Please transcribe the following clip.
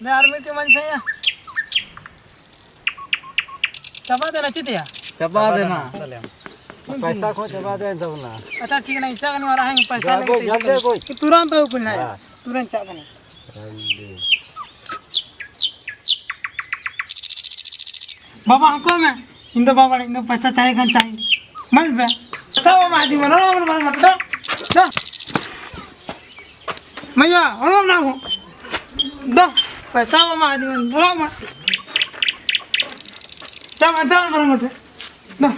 मैं आर्मी के मन भैया चबा देना चाहिए चबा देना पैसा को चबा दे दो ना। अच्छा ठीक है ना इच्छा करने वाला है पैसा जल्दी कोई तुरंत हो कुछ नहीं तुरंत चाह करना बाबा हमको मैं इंदो बाबा इंदो पैसा चाहिए कौन चाहिए मन बे सब मादी मनो ना मत दो मैया और ना हो दो पैसा मादी मन बोला मत सब अंदर मत दो